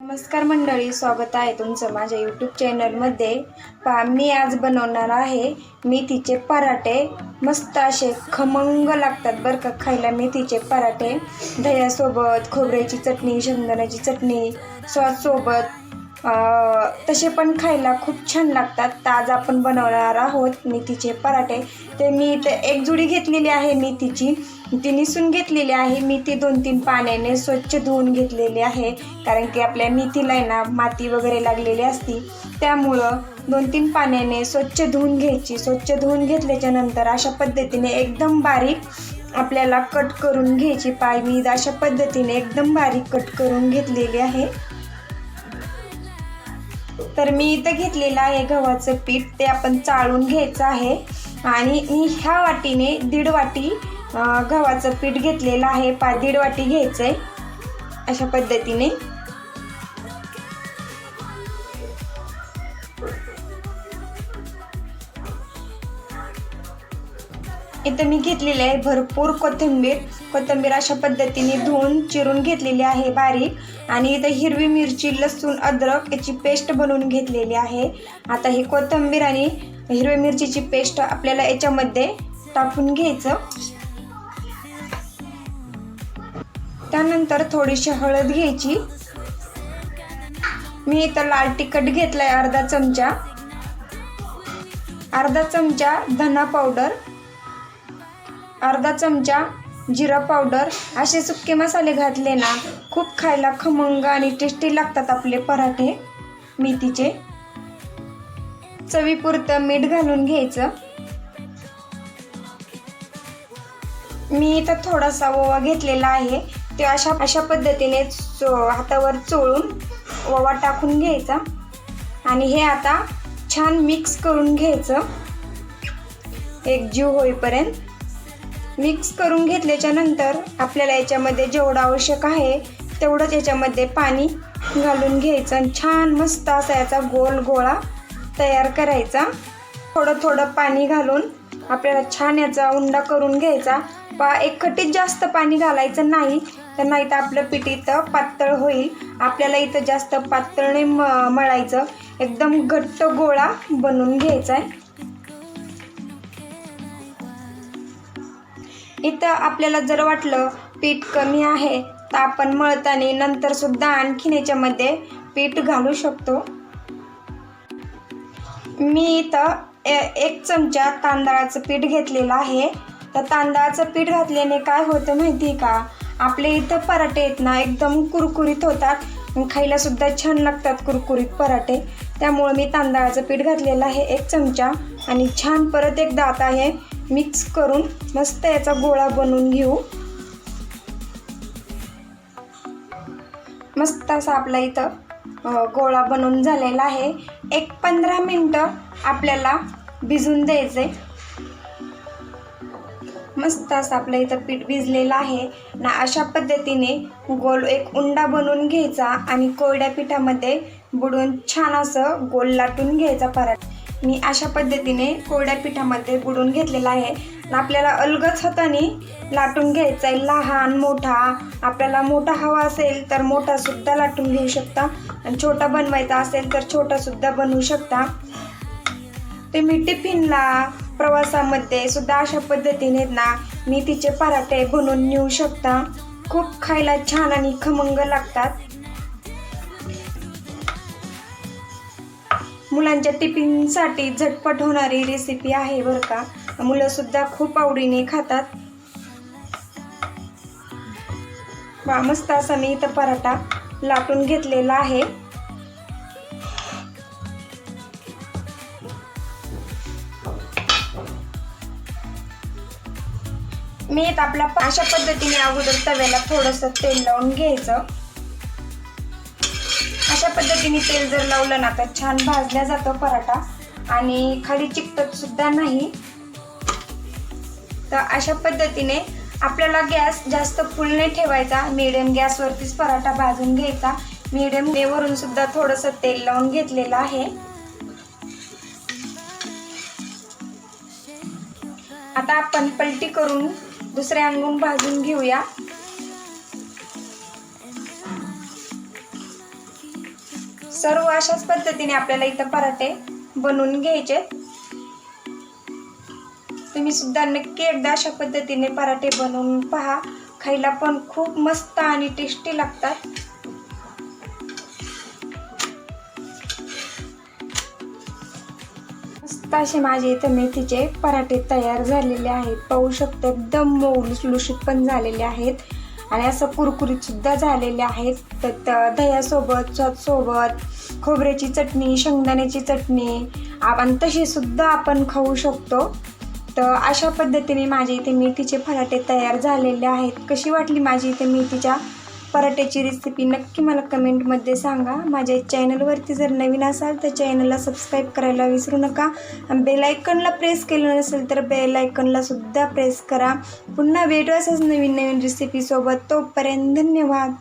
नमस्कार मंडळी, स्वागत आहे तुमचं माझ्या यूट्यूब चॅनलमध्ये। पहा, मी आज बनवणार आहे मेथीचे पराठे। मस्त असे खमंग लागतात बरं का खायला मेथीचे पराठे। दह्यासोबत, खोबऱ्याची चटणी, शेंगदाण्याची चटणी सॉससोबत तसे पण खायला खूप छान लागतात। तर आज आपण बनवणार आहोत मेथीचे पराठे। ते मी इथे एक जुडी घेतलेली आहे मेथीची, ती निसून घेतलेली आहे। मेथी 2-3 पाण्याने स्वच्छ धुवून घेतलेली आहे, कारण की आपल्या मेथीला आहे ना माती वगैरे लागलेली असती, त्यामुळं 2-3 पाण्याने स्वच्छ धुवून घ्यायची। स्वच्छ धुवून घेतल्याच्या नंतर अशा पद्धतीने एकदम बारीक आपल्याला कट करून घ्यायची। पाय मी अशा पद्धतीने एकदम बारीक कट करून घेतलेली आहे। तर मी इथं घेतलेलं आहे गव्हाचं पीठ, ते आपण चाळून घ्यायचं आहे। आणि मी ह्या वाटीने 1.5 वाटी गव्हाचं पीठ घेतलेलं आहे। 1.5 वाटी घ्यायचं आहे अशा पद्धतीने। इथं मी घेतलेली आहे भरपूर कोथिंबीर अशा पद्धतीने धुवून चिरून घेतलेली आहे बारीक। आणि इथं हिरवी मिरची, लसूण, अद्रक याची पेस्ट बनवून घेतलेली आहे। आता ही कोथिंबीर आणि हिरवी मिरचीची पेस्ट आपल्याला याच्यामध्ये टाकून घ्यायचं। त्यानंतर थोडीशी हळद घ्यायची। मी इथं लाल तिखट घेतलाय अर्धा चमचा, अर्धा चमचा धना पावडर, अर्धा चमचा जिरा पावडर। असे सुके मसाले घातले ना खूप खायला खमंग आणि टेस्टी लागतात आपले पराठे मेथीचे। चवीपुरतं मीठ घालून घ्यायचं। मी इथं थोडासा ओवा घेतलेला आहे, ते अशा पद्धतीने हातावर चोळून ओवा टाकून घ्यायचा। आणि हे आता छान मिक्स करून घ्यायचं एकजीव होईपर्यंत। मिक्स करून घेतल्याच्या नंतर आपल्याला याच्यामध्ये जेवढं आवश्यक आहे तेवढंच याच्यामध्ये पाणी घालून घ्यायचं आणि छान मस्त असा याचा गोल गोळा तयार करायचा। थोडं थोडं पाणी घालून आपल्याला छान याचा उंडा करून घ्यायचा। एकखटीत जास्त पाणी घालायचं नाही, तर नाही तर आपलं पीठ इथं पातळ होईल। आपल्याला इथं जास्त पातळ नाही मळायचं, एकदम घट्ट गोळा बनवून घ्यायचा आहे। इथं आपल्याला जर वाटलं पीठ कमी आहे तर आपण मळताना नंतर सुद्धा आणखीन याच्यामध्ये पीठ घालू शकतो। मी इथं 1 चमचा तांदळाचं पीठ घेतलेलं आहे। तर तांदळाचं पीठ घातल्याने काय होतं माहिती का, आपले इथं पराठे आहेत ना एकदम कुरकुरीत होतात, खायला सुद्धा छान लागतात कुरकुरीत पराठे। त्यामुळे मी तांदळाचं पीठ घातलेलं आहे 1 चमचा। आणि छान परत एकदा आता हे मिक्स करून मस्त याचा गोळा बनवून घेऊ। मस्त असा आपला इथं गोळा बनवून झालेला आहे। 15 मिनिटं आपल्याला भिजून द्यायचे। मस्त असं आपलं इथं पीठ भिजलेलं आहे ना। अशा पद्धतीने गोल एक उंडा बनवून घ्यायचा आणि कोरड्या पिठामध्ये बुडवून छान असं गोल लाटून घ्यायचा पराठा। मी अशा पद्धतीने कोरड्या पिठामध्ये बुडवून घेतलेला आहे। आपल्याला अलगद हाताने लाटून घ्यायचा आहे, लहान मोठा। आपल्याला मोठा हवा असेल तर मोठा सुद्धा लाटून घेऊ शकता, आणि छोटा बनवायचा असेल तर छोटा सुद्धा बनवू शकता। तुम्ही टिफिनला, प्रवासामध्ये सुद्धा अशा पद्धतीने ना मेथीचे पराठे बनवून नेऊ शकता। खूप खायला छान आणि खमंग लागतात। मुलांच्या टिफिनसाठी झटपट होणारी रेसिपी आहे बरं का, मुलं सुद्धा खूप आवडीने खातात। मस्त असा मी इथं पराठा लाटून घेतलेला आहे। मी आपला अशा पद्धतीने अगोदर तव्याला थोडंसं तेल लावून घ्यायचं। अशा पद्धतीने तेल जर लावलं ना तर छान भाजला जातो पराठा आणि खाली चिकटत सुद्धा नाही। तर अशा पद्धतीने आपल्याला गॅस जास्त फुल नाही ठेवायचा, मीडियम गॅसवरतीच पराठा भाजून घ्यायचा। मीडियम वरून सुद्धा थोडंसं तेल लावून घेतलेलं आहे। आता आपण पलटी करून दुसऱ्या अंगून भाजून घेऊया। सर्व अशाच पद्धतीने आपल्याला इथं पराठे बनवून घ्यायचे। तुम्ही सुद्धा नक्की एकदा अशा पद्धतीने पराठे बनवून पहा, खायला पण खूप मस्त आणि टेस्टी लागतात। मस्त असे माझे इथे मेथीचे पराठे तयार झालेले आहेत, पाहू शकता एकदम मऊ लुसलुशीत पण झालेले आहेत आणि असं कुरकुरीत सुद्धा झालेले आहेत। तर दह्यासोबत, सॉससोबत, खोबऱ्याची चटणी, शेंगदाण्याची चटणी आपण तशी सुद्धा आपण खाऊ शकतो। तर अशा पद्धतीने माझे इथे मेथीचे पराठे तयार झालेले आहेत। कशी वाटली माझी इथे मेथीच्या पराठ्याची रेसिपी नक्की मला कमेंटमध्ये सांगा। माझ्या चॅनलवरती जर नवीन असाल तर चॅनलला सबस्क्राईब करायला विसरू नका आणि बेल आयकॉनला प्रेस केलं नसेल तर बेल आयकॉनला सुद्धा प्रेस करा। पुन्हा भेटू असंच नवीन नवीन रेसिपीसोबत, तोपर्यंत धन्यवाद।